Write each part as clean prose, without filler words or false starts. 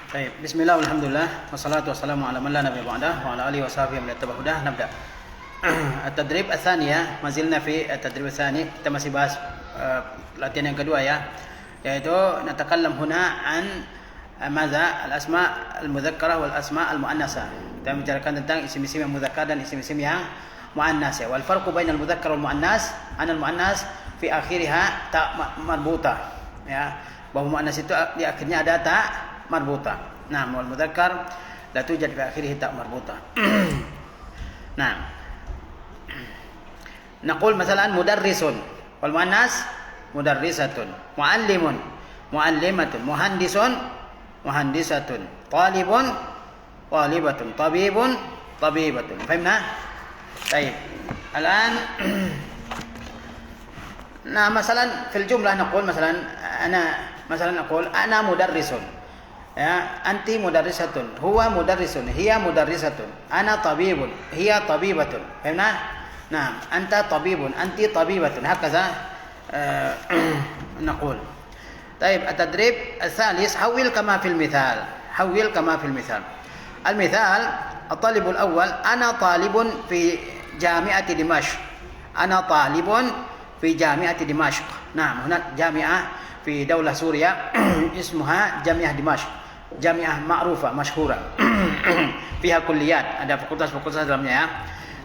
طيب بسم الله والحمد لله والصلاة والسلام على من لا نبي بعده وعلى آله وصحبه من اتبع هداه. نبدأ التدريب الثانية. ما زلنا في التدريب الثاني. Kita masih bahas latihan yang kedua ya, yaitu نتكلم هنا عن ماذا الأسماء المذكرة والأسماء المؤنثة. Kita membicarakan tentang isim-isim yang mudzakkar dan isim-isim yang muannas ya. Wal farqu bainal mudzakkar wal muannas anal muannas fi akhiriha ta marbutah ya, bahwa muannas itu di akhirnya ada ta marbuta. Nah, wal mudzakkar la tujad fi akhirih ta marbuta. Nah, naqul masalan mudarrisun wal muannas mudarrisatun, muallimun muallimatun, muhandisun muhandisatun, talibun talibatun, tabibun tabibatun. Fahimna? Baik. Al'an nah, masalan fil jumlah naqul masalan naqul ana mudarrisun ya, anti mudarrisatun, huwa mudarrisun, hiya mudarrisatun, ana tabibun, hiya tabibatun. Fahimna? Nah, anta tabibun, anti tabibatun. Hakaza naqul. طيب التدريب الثالث. حول كما في المثال. حول كما في المثال. المثال الطالب الأول أنا طالب في جامعة دمشق. أنا طالب في جامعة دمشق. نعم، هناك جامعة في دولة سوريا اسمها جامعة دمشق. Jamiah ma'rufah, masyhura. Fiha kulliyat, ada fakultas-fakultas dalamnya ya.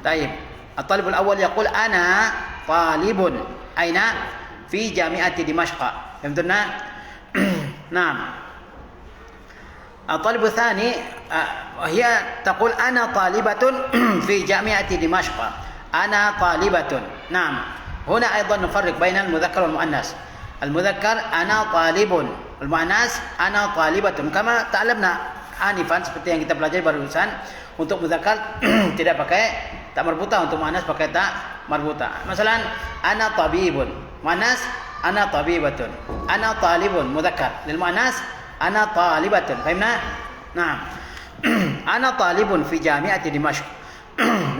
Baik. At-talibul awwal yaqul ana talibun aina fi jami'ati Dimashq. Fahimtuna? Naam. At-talibul thani hiya taqul ana talibatun fi jami'ati Dimashq. Ana talibatun. Naam. Huna aidan nufarriq bainal mudzakkar wal muannas. Al-mudzakkar ana talibun, al-muannas ana talibatun. Kama ta'lamna anifan, seperti yang kita pelajari barusan. Untuk mudzakkar tidak pakai tak marbuta, untuk muannas pakai tak marbuta. Masalan ana tabibun, muannas ana tabibatun. Ana talibun mudzakkar, lil muannas ana talibatun. Fahimna? Nah. Ana talibun fi jami'ati Dimashq.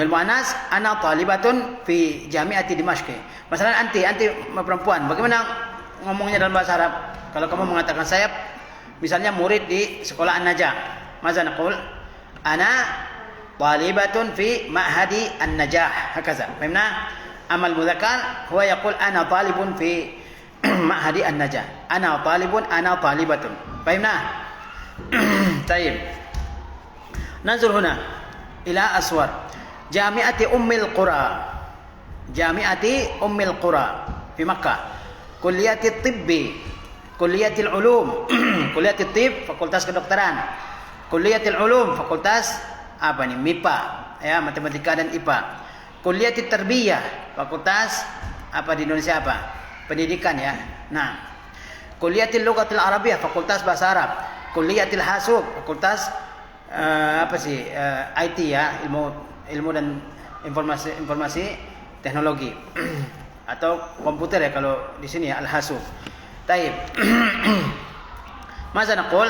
Lil muannas ana talibatun fi jami'ati Dimashq. Masalan anti perempuan, bagaimana ngomongnya dalam bahasa Arab? Kalau kamu mengatakan saya misalnya murid di sekolah An-Najah, maza naqul ana talibatun fi ma'hadi An-Najah. Hakaza. Fahimna? Amal mudzakkar huwa yaqul ana talibun fi ma'hadi An-Najah. Ana talibun, ana talibatun. Fahimna? Tayyib. Nanzur huna ila aswar jami'ati Ummil Qura. Jami'ati Ummil Qura fi Makkah. Kuliyatit Tibbi, Kuliyatil Ulum, Kuliyatit Tibb, fakultas kedokteran. Kuliyatil Ulum, fakultas apa nih? MIPA, ya, matematika dan IPA. Kuliyatit Tarbiyah, fakultas apa di Indonesia apa? Pendidikan ya. Nah, Kuliyatil Lughatil Arabiyah, fakultas bahasa Arab. Kuliyatil Hasub, fakultas IT ya, ilmu dan informasi teknologi. Atau komputer ya kalau di sini ya, al-hasub. Taib. Masa naqul?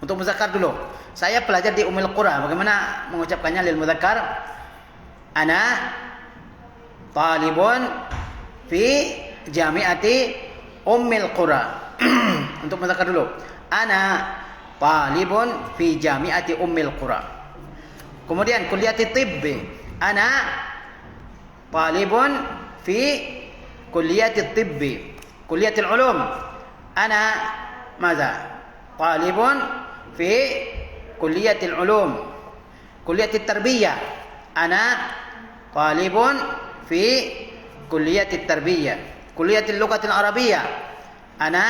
Untuk muzakkar dulu. Saya pelajar di Ummil Qura. Bagaimana mengucapkannya lil muzakkar? Ana talibun fi jami'ati Ummil Qura. Untuk muzakkar dulu. Ana talibun fi jami'ati Ummil Qura. Kemudian kulliyati Tibbi. Ana talibun في كلية الطب. كلية العلوم أنا ماذا؟ طالب في كلية العلوم. كلية التربية أنا طالب في كلية التربية. كلية اللغة العربية أنا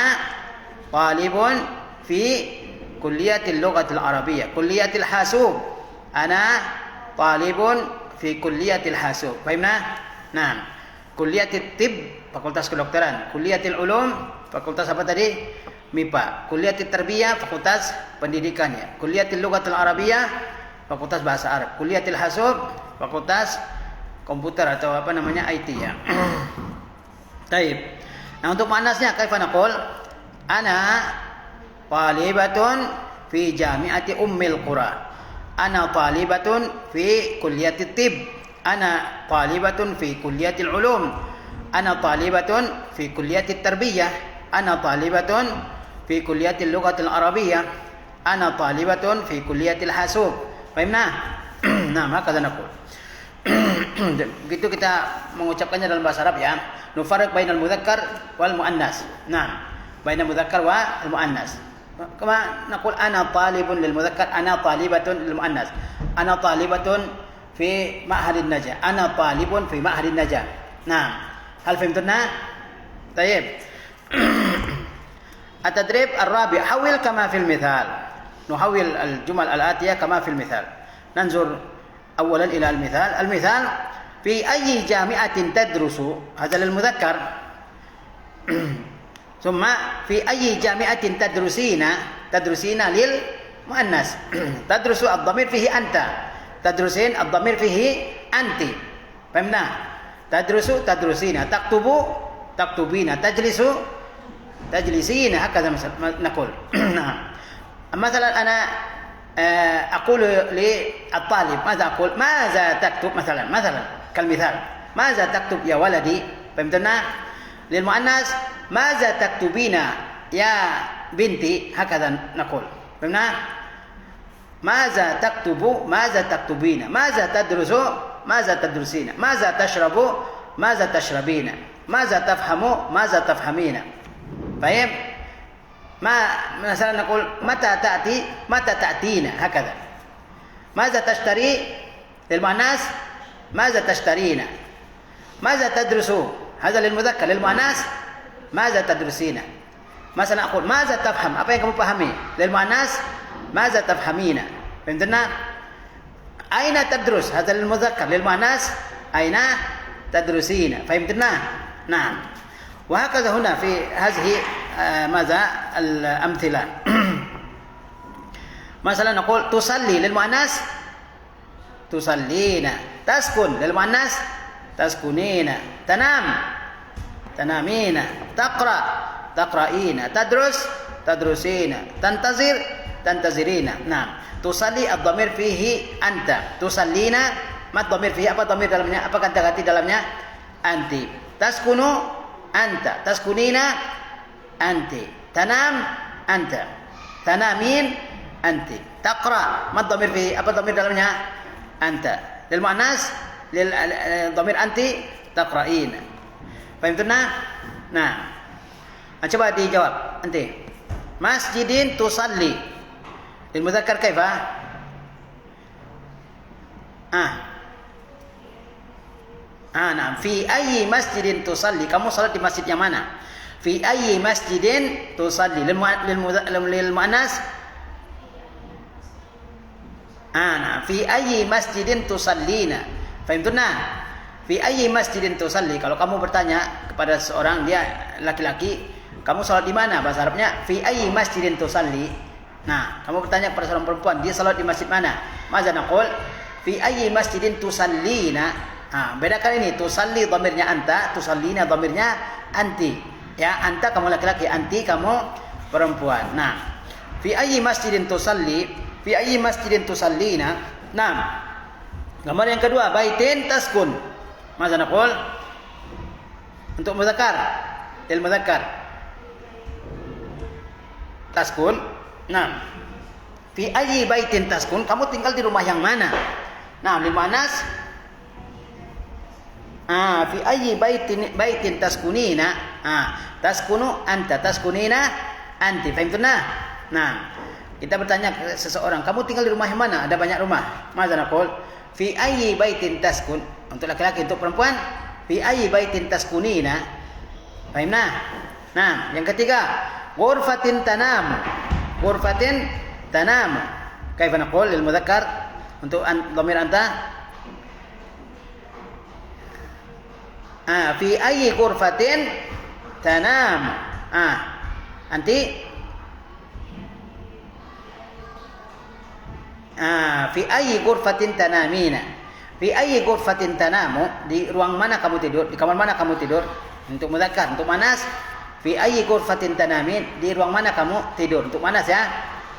طالب في كلية اللغة العربية. كلية الحاسوب أنا طالب في كلية الحاسوب. فهمنا؟ نعم. Kuliyatit Tibb, fakultas kedokteran. Kuliyatil Ulum, fakultas apa tadi? MIPA. Kuliyatit Tarbiyah, fakultas pendidikannya. Kuliyatil Lughatil Arabiyah, fakultas bahasa Arab. Kuliyatil Hasub, fakultas komputer atau apa namanya IT ya. Taib. Nah, untuk muannasnya kaifa naqul? Ana talibatun fi jami'ati Ummil Qura. Ana talibatun fi kuliyatit Tibb. Ana talibatun fi kulliyatil ulum. Ana talibatun fi kulliyatit tarbiyah. Ana talibatun fi kulliyatil lughatil arabiyyah. Ana talibatun fi kulliyatil hasub. Fahimna? Nah, maka naqul. Begitu kita mengucapkannya dalam bahasa Arab ya. Nufarriq bainal mudzakkar wal muannas. Nah, bainal mudzakkar wal muannas. Kama naqul ana talibun lil mudzakkar, ana talibatun lil muannas. Ana talibatun fi ma'hadin najah. Ana talibun fi ma'hadin najah. Nah, hal fahimtuna? Tayyib. At-tadrib ar-rabi' hawil kama fil mithal. نحول الجمل الآتية كما في المثال. ننظر أولا إلى المثال. المثال في أي جامعة تدرس؟ هذا للمذكر. ثم في أي جامعة تدرسين للمؤنث. تدرس الضمير فيه أنت، تدرسين الضمير فيه أنت. فهمنا؟ تدرس تدرسين، تكتب تكتبين، تجلس تجلسين، هكذا نقول. نعم. مثلا أنا أقول للطالب ماذا أقول؟ ماذا تكتب؟ مثلا كالمثال ماذا تكتب يا ولدي؟ فهمتنا؟ للمؤنث ماذا تكتبين يا بنتي؟ هكذا نقول. فهمنا؟ ماذا تكتب؟ ماذا تكتبين؟ ماذا تدرس؟ ماذا تدرسين؟ ماذا تشرب؟ ماذا تشربين؟ ماذا تفهم؟ ماذا تفهمين؟ فهم؟ ما مثلا نقول متى تأتي؟ متى تأتين؟ هكذا. ماذا تشتري؟ للمؤنث ماذا تشترين؟ ماذا تدرس؟ هذا للمذكر. للمؤنث ماذا تدرسين؟ مثلا أقول ماذا تفهم؟ apa yang kamu pahami? للمؤنث ماذا تفهمين؟ فهمتنا؟ أين تدرس؟ هذا للمذكر. للمؤنث أين تدرسين؟ فهمتنا؟ نعم. وهكذا هنا في هذه ماذا الأمثلة. مثلا نقول تصلي للمؤنث تصلين، تسكن للمؤنث تسكنين، تنام تنامين، تقرأ تقرأين، تدرس تدرسين، تنتظر تنتظرين. نعم. تصلي الضمير فيه أنت، تصلين ما الضمير فيه؟ apa ضمير dalamnya? Apa kata ganti dalamnya? Anti. Taskunu anta, taskunina anti, tanam anta, tanamin anti, taqra ma dhamir fi, apa dhamir dalamnya? Anta. Lil muannas lil dhamir anti, taqra'in. Fahimtuna? Nah, coba dijawab anti. Masjidin tusalli. Lil mudzakkar kaifa? Nah, fi ayyi masjidin tusalli? Kamu salat di masjid yang mana? Fi ayyi masjidin tusalli? Lil muannas. Nah, fi ayyi masjidin tusallina? Fahimtuna? Fi ayyi masjidin tusalli? Kalau kamu bertanya kepada seorang, dia laki-laki, kamu salat di mana? Bahasa Arabnya fi ayyi masjidin tusalli? Nah, kamu bertanya kepada seorang perempuan, dia salat di masjid mana? Maza naqul? Fi ayyi masjidin tusallina? Bedakan ini, tusalli dhamirnya anta, tusallina dhamirnya anti. Ya, anta kamu laki-laki, anti kamu perempuan. Nah, fi ayyi masjidin tusalli? Fi ayyi masjidin tusallina? Nah, gambar yang kedua, baitin taskun. Maza naqul? Untuk mudzakkar, lil mudzakkar. Taskun. Nah, fi ayyi baitin taskun? Kamu tinggal di rumah yang mana? Nah, lil muannas fi ayyi baitin taskunina? Taskunu anta, taskunina anti. Fahimtuna? Nah, kita bertanya ke seseorang, kamu tinggal di rumah yang mana? Ada banyak rumah. Maza naqul? Fi ayyi baitin taskun? Untuk laki-laki, untuk perempuan, fi ayyi baitin taskunina? Fahimna? Nah, yang ketiga, ghurfatin tanam. Ghurfatin tanam. Kaifa naqul lil mudzakkar? Untuk dhamir anta? Fi ayyi ghurfatin tanam? Anti? Fi ayyi ghurfatin tanamina? Fi ayyi ghurfatin tanamu? Di ruang mana kamu tidur? Di kamar mana kamu tidur? Untuk mudzakkar. Untuk muannas, fi ayyi ghurfatin tanamin? Di ruang mana kamu tidur? Untuk muannas ya.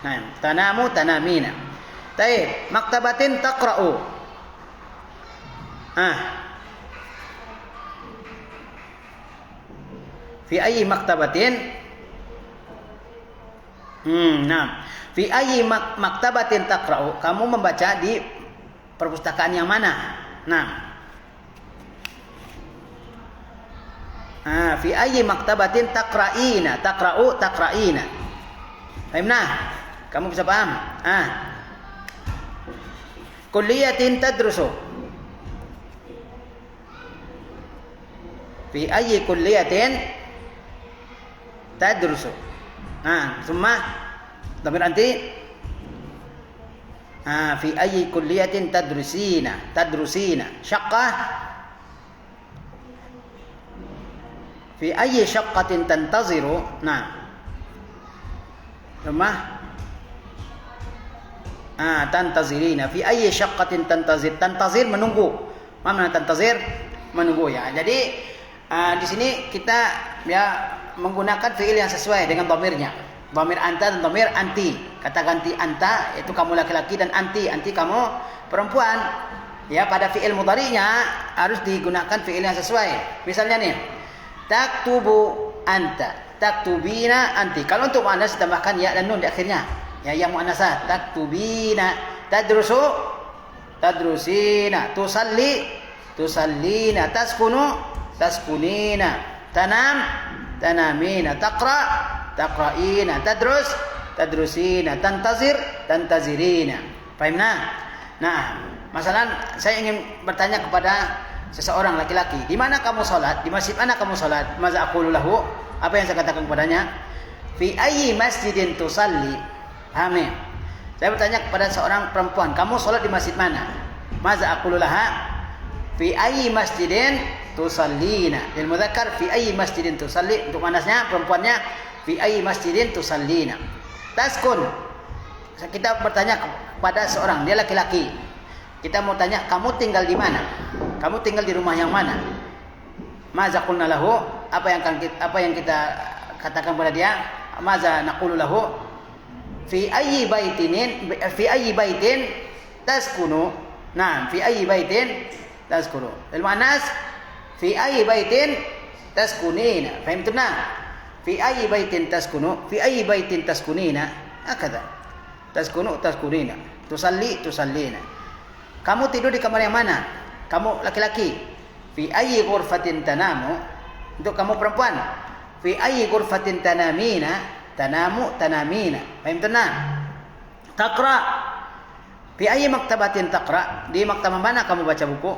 Nah, tanamu tanamina. Baik, maktabatin taqra'u. Fi ayyi maktabatin? Nah. Fi ayyi maktabatin taqra'u? Kamu membaca di perpustakaan yang mana? Nah. Fi ayyi maktabatin taqra'ina? Taqra'u, taqra'ina. Fahimna? Kamu bisa paham? Kulliyatin tadrusu. Fi ayyi kulliyatin tadrusu. Summa dhamir anti. Fi ayyi kulliyatin tadrusina. Syaqqah. Fi ayyi syaqqatin tantaziru. Summa tantazirina. Fi ayyi syaqqatin tantazir. Tantazir menunggu. Mana tantazir? Menunggu ya. Jadi di sini kita ya menggunakan fiil yang sesuai dengan dhamirnya. Dhamir anta dan dhamir anti. Kata ganti anta itu kamu laki-laki dan anti kamu perempuan. Ya, pada fiil mudhari'nya harus digunakan fiil yang sesuai. Misalnya nih, taktubu anta, taktubina anti. Kalau untuk muannas ditambahkan ya dan nun di akhirnya. Ya, yang muannasah, taktubina, tadrusu, tadrusina, tusallina, taskunina, tanamina, taqra'ina, tadrusina, tantazirina. Fahimna? Masalah saya ingin bertanya kepada seseorang laki-laki, di mana kamu salat? Di masjid mana kamu salat? Maza aqulu lahu? Apa yang saya katakan kepadanya? Fi ayyi masjidin tusalli? Amin. Saya bertanya kepada seorang perempuan, kamu salat di masjid mana? Maza aqulu laha? Fi ayyi masjidin tusallina. Lil mudzakkar fi ayyi masjidin tusalli. Untuk manasnya perempuannya fi ayyi masjidin tusallina. Taskun. Kita bertanya kepada seorang, dia laki-laki. Kita mau tanya, kamu tinggal di mana? Kamu tinggal di rumah yang mana? Maza qulna lahu? Apa yang kita katakan kepada dia? Maza naqulu lahu? Fi ayyi baitin taskunu. Fi ayyi baitin taskunu. Al-muannas fi ayyi baitin taskunina. Fahimtuna? Fi ayyi baitin taskunu, fi ayyi baitin taskunina. Hakadha. Taskunina. Tusallina. Kamu tidur di kamar yang mana? Kamu laki-laki. Fi ayyi ghurfatin tanamu? Untuk kamu perempuan. Fi ayyi ghurfatin tanamina. Fahimtuna? Taqra. Fi ayyi maktabatin taqra? Di maktabah mana kamu baca buku?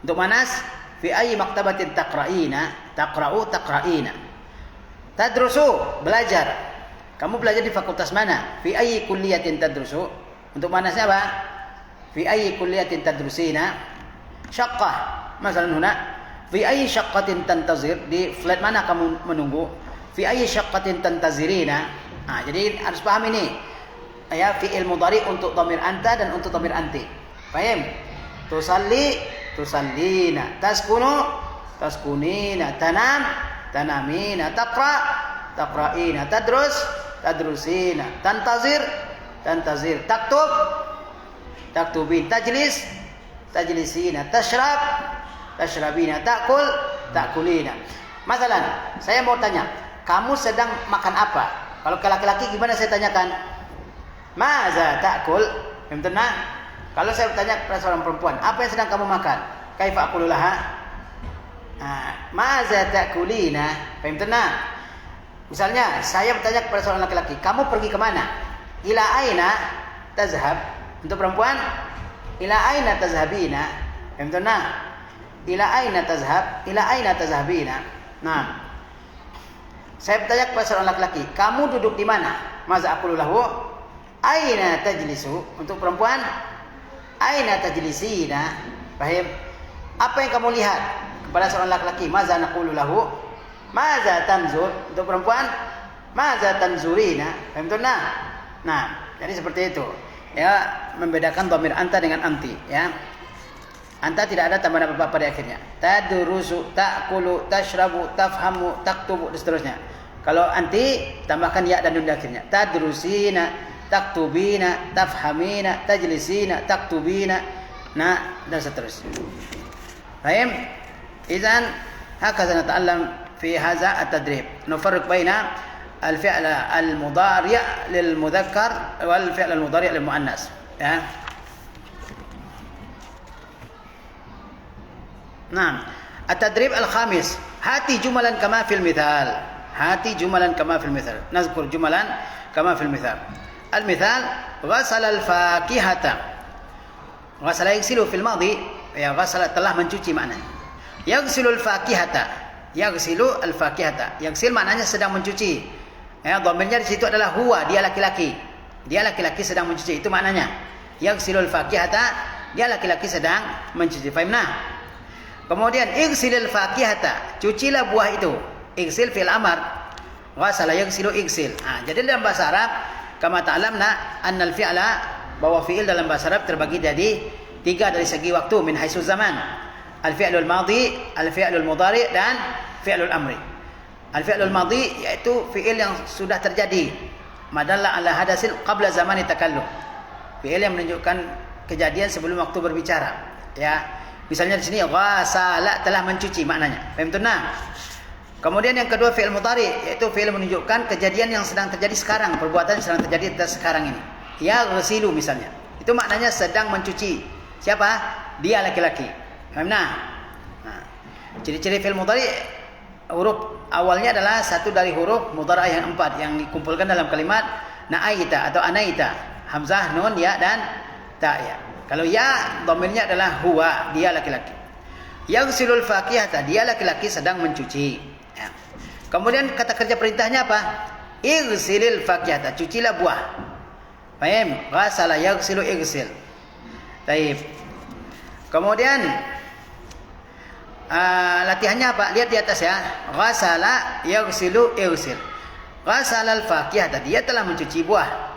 Untuk manas, fi ayyi maktabatin taqra'ina? Taqra'ina. Tadrusu, belajar. Kamu belajar di fakultas mana? Fi ayyi kulliyatin tadrusu? Untuk manasnya apa? Fi ayyi kulliyatin tadrusina? Syaqqah. Masalan huna, fi ayyi syaqqatin tantazir? Di flat mana kamu menunggu? Fi ayyi syaqqatin tantazirina? Jadi harus paham ini. Ya, fi'il mudhari untuk dhamir anta dan untuk dhamir anti. Paham? Tusalli, tusallina, taskunu, taskunina, tanamina, taqra'ina, tadrusina, tantazir, taktubin, tajlisina, tashrabina, takulina. Masalan, saya mau tanya, kamu sedang makan apa? Kalau ke laki-laki gimana saya tanyakan? Maza ta'kul? Fahimtuna? Kalau saya bertanya kepada seorang perempuan, apa yang sedang kamu makan? Kaifa aqulu laha? Maza ta'kulina? Fahimtuna? Misalnya, saya bertanya kepada seorang laki-laki, kamu pergi ke mana? Ila aina tazhab? Untuk perempuan, ila aina tazhabina? Fahimtuna? Ila aina tazhab? Ila aina tazhabina? Saya bertanya kepada seorang laki-laki, kamu duduk di mana? Maza aqulu lahu? Aina tajlisu? Untuk perempuan, aina tajlisina? Paham? Apa yang kamu lihat? Kepada seorang laki-laki, maza naqulu lahu? Maza tanzur? Untuk perempuan, maza tanzurina? Paham tu nah? Jadi seperti itu. Ya, membedakan dhamir anta dengan anti, ya. Anta tidak ada tambahan apa-apa pada akhirnya. Tadrusu, ta'kulu, tashrabu, tafhamu, taktubu dan seterusnya. Kalau anti tambahkan ya dan nun di akhirnya. Tadrusina, taktubina, tafhamina, tajlisina, taktubina, dan seterusnya. Baik. Idzan hakaza nata'allam fi hadza at-tadrib. Nufarriq baina الفعل المضارع للمذكر والفعل المضارع للمؤنث. Ya. Nah, at-tadrib al-khamis, hati jumalan kama fil mithal. Hati jumalan kama fil mithal. Nazkur jumalan kama fil mithal. Al-mithal ghasala al-fakihata. Ghasala yaghsilu fil madhi, ya ghasala telah mencuci maknanya. Yaghsilu al-fakihata. Yaghsilu al-fakihata. Yaghsil maknanya sedang mencuci. Ya, dhamirnya di situ adalah huwa, dia laki-laki. Dia laki-laki sedang mencuci, itu maknanya. Yaghsilu al-fakihata, dia laki-laki sedang mencuci. Fahimna? Kemudian igsilil fakihata, cucilah buah itu. Igsil fil amar. Ghasala yaghsilu igsil. Jadi dalam bahasa Arab, kama ta'lamna annal fi'la, bahwa fi'il dalam bahasa Arab terbagi jadi 3 dari segi waktu min haitsu zaman. Al-fi'lul madhi, al-fi'lul mudhari dan fi'lul amri. Al-fi'lul madhi yaitu fi'il yang sudah terjadi. Madalla ala hadasin qabla zamani takallum. Fi'il yang menunjukkan kejadian sebelum waktu berbicara. Ya. Misalnya di sini ghasala telah mencuci maknanya. Paham tuh? Nah. Kemudian yang kedua fi'il mudhari yaitu fi'il menunjukkan kejadian yang sedang terjadi sekarang, perbuatan yang sedang terjadi sekarang ini. Ya ghasilu misalnya. Itu maknanya sedang mencuci. Siapa? Dia laki-laki. Paham nah? Ciri-ciri fi'il mudhari, huruf awalnya adalah satu dari huruf mudhari yang 4 yang dikumpulkan dalam kalimat na'aita atau anaita. Hamzah, nun, ya dan ta ya. Kalau ya, dhamirnya adalah huwa, dia laki-laki. Yaghsilul fakihata, dia laki-laki sedang mencuci. Ya. Kemudian kata kerja perintahnya apa? Ighsilil fakihata, cucilah buah. Paham? Ghasala yaghsilu ighsil. Baik. Kemudian latihannya apa? Lihat di atas ya. Ghasala yaghsilu ighsil. Ghasalal fakihata, dia telah mencuci buah.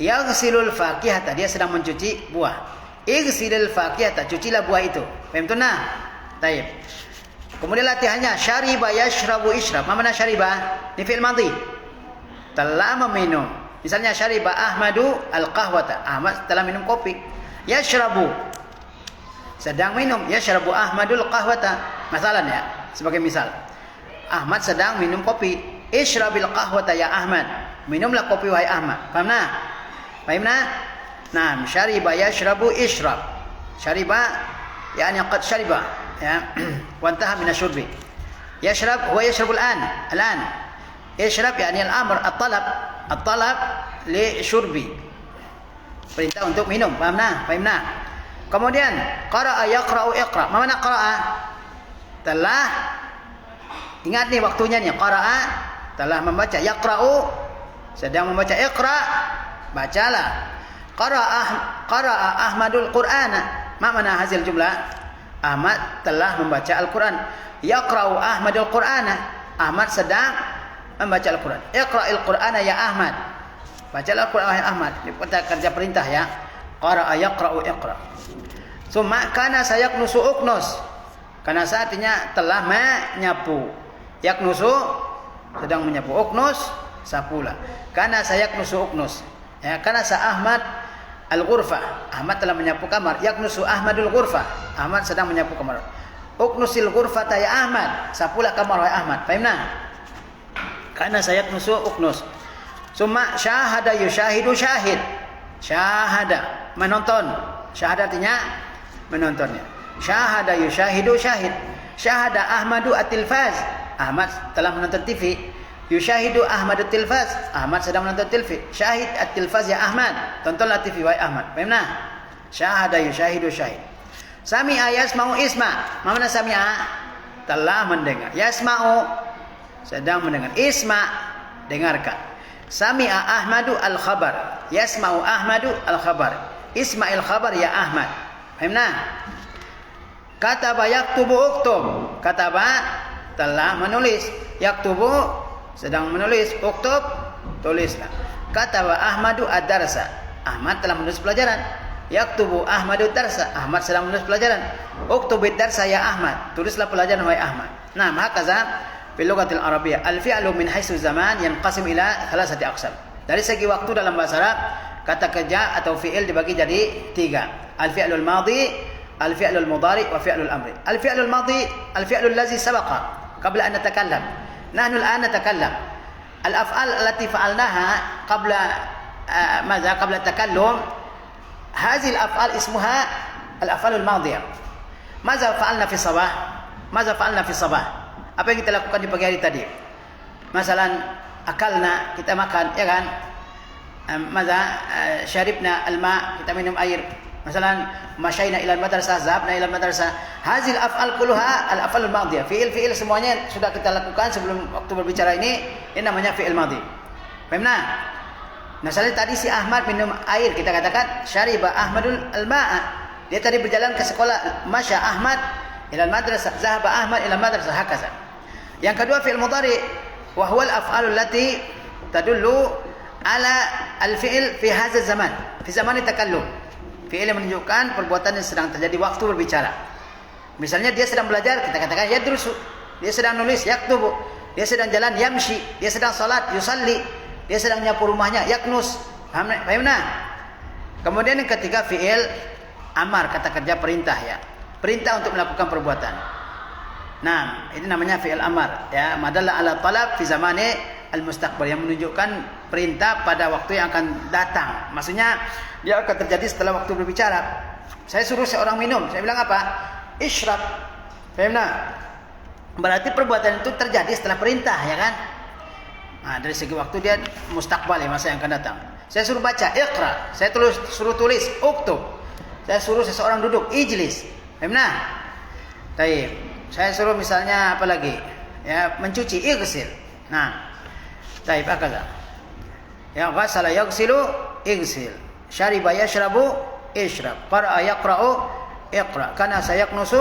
Yaghsilul fakihata, dia sedang mencuci buah. Igsilil fakihata, cucilah buah itu. Paham tu nah? Baik. Kemudian latihannya syariba yashrabu ishrab. Mana syariba? Ini fi'il madhi. Telah meminum. Misalnya syariba Ahmadu al-qahwata. Ahmad telah minum kopi. Yashrabu, sedang minum. Yashrabu Ahmadul qahwata. Masalah ya, sebagai misal. Ahmad sedang minum kopi. Ishrabil qahwata ya Ahmad. Minumlah kopi wahai Ahmad. Paham nah? Paham nah? Nah, syariba yashrabu ishrab. Syariba yani qad syariba ya. Wa intaha min asyurbi. Yashrab huwa yashrabu al-an. Al-an. Ishrab yani al-amr, at-talab. At-talab li syurbi. Perintah untuk minum. Paham nah? Paham nah? Kemudian qara'a yaqra'u iqra. Mana qara'a? Telah, ingat nih waktunya nih. Qara'a telah membaca. Yaqra'u sedang membaca. Iqra, bacalah. Qara'a Ahmadul Qur'ana. Mana hasil jumlah? Ahmad telah membaca Al-Quran. Yaqra'u Ahmadul Qur'ana. Ahmad sedang membaca Al-Quran. Iqra'il Qur'ana ya Ahmad. Bacalah Al-Quran wahai Ahmad. Ini kerja perintah ya. Qara'a yaqra'u iqra. Summa kana sayaknusu uknus. Karena artinya telah menyapu. Yaknusu sedang menyapu. Uknus sapulah. Kana sayaknusu uknus. Ya, karena Ahmad al-ghurfah. Ahmad telah menyapu kamar. Yaknusu Ahmadul ghurfah. Ahmad sedang menyapu kamar. Uknusil ghurfata ya Ahmad. Sapulah kamar wahai Ahmad. Paham nah? Karena sayaknusu uknus. Summa syahada yushahidu syahid. Syahada, menonton. Syahada artinya menontonnya. Syahada yushahidu syahid. Syahada Ahmadu at-tilfaz. Ahmad telah menonton TV. Yushahidu Ahmadu at-tilfaz. Ahmad sedang menonton TV. Syahid at-tilfaz ya Ahmad. Tontonlah TV wahai Ahmad. Paham nah? Syahada yushahidu syahid. Sami'a yasma'u isma. Mana sami'a? Telah mendengar. Yasma'u sedang mendengar. Isma, dengarkan. Sami'a Ahmadu al-khabar. Yasma'u Ahmadu al-khabar. Isma'il khabar ya Ahmad. Paham nah? Kataba yaktubu uktub. Kataba telah menulis. Yaktubu sedang menulis. Uktub tulislah. Kataba Ahmadu ad-darsa. Ahmad telah menulis pelajaran. Yaktubu Ahmadu ad-darsa. Ahmad sedang menulis pelajaran. Uktubid darsa ya Ahmad. Tulislah pelajaran wahai Ahmad. Nah, hakaza fil lughatil arabiyyah al-fi'lu min haitsu zaman yanqasim ila thalathati aqsam. Dari segi waktu dalam bahasa Arab, kata kerja atau fi'il dibagi jadi 3. Al-fi'lul madhi, al-fi'lul mudhari wa fi'lul amri. Al-fi'lul madhi, al-fi'lul ladzi sabaqa qabla an natakallam. Nahnu al-an natakallam. الأفعال التي فعلناها قبل ماذا؟ قبل التكلم. هذه الأفعال اسمها الأفعال الماضية. ماذا فعلنا في الصباح؟ ماذا فعلنا في الصباح؟ Apa yang kita lakukan di pagi hari tadi? Masalan, akalna, kita makan, ya kan? Maza syaribna alma, kita minum air. Masalan, masyayna ila madrasah, zahabna ila madrasah. Hazil af'al kulluha al-af'al al-madiyah. Fi'il semuanya sudah kita lakukan sebelum waktu berbicara ini namanya fi'il madhi. Paham nah? Misalnya tadi si Ahmad minum air, kita katakan syariba Ahmadul al-ma'a. Dia tadi berjalan ke sekolah, masya Ahmad ila madrasah, zahaba Ahmad ila madrasah, hakaza. Yang kedua fi'il mudhari wa huwa al-af'alul lati tadullu ala al-fi'il fi hadha zaman, fi zaman takallum. Fi'il yang menunjukkan perbuatan yang sedang terjadi waktu berbicara. Misalnya dia sedang belajar, kita katakan yadrusu. Dia sedang nulis, yaktubu. Dia sedang jalan, yamshi. Dia sedang salat, yusalli. Dia sedang nyapu rumahnya, yaknus. Paham nah? Kemudian yang ketiga fi'il amar, kata kerja perintah ya. Perintah untuk melakukan perbuatan. Nah, ini namanya fi'il amar ya, madalla ala talab fi zamani al-mustaqbal, yang menunjukkan perintah pada waktu yang akan datang. Maksudnya dia akan terjadi setelah waktu berbicara. Saya suruh seorang minum, saya bilang apa? Ishrab. Paham tak? Berarti perbuatan itu terjadi setelah perintah, ya kan? Nah, dari segi waktu dia mustaqbal, ya, masa yang akan datang. Saya suruh baca, iqra. Saya suruh tulis, uktub. Saya suruh seseorang duduk, ijlis. Paham tak? Baik. Saya suruh misalnya apa lagi? Ya, mencuci, ighsil. Nah, baik, akaza. Ya, ghasala yaghsilu, ighsil. Syariba yashrabu, ishrab. Qara'a yaqra'u, iqra. Kana sayaknusu,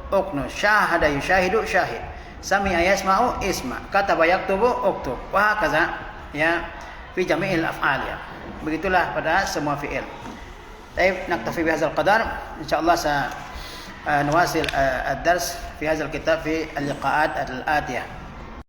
uknus. Syahada yushahidu, syahid. Sami'a yasma'u, isma. Kataba yaktubu, uktub. Wa hakaza. Ya, fi jami'il af'al ya. Begitulah pada semua fi'il. Baik, naktafi bihadzal qadar. Insyaallah نواصل الدرس في هذا الكتاب في اللقاءات الآتية.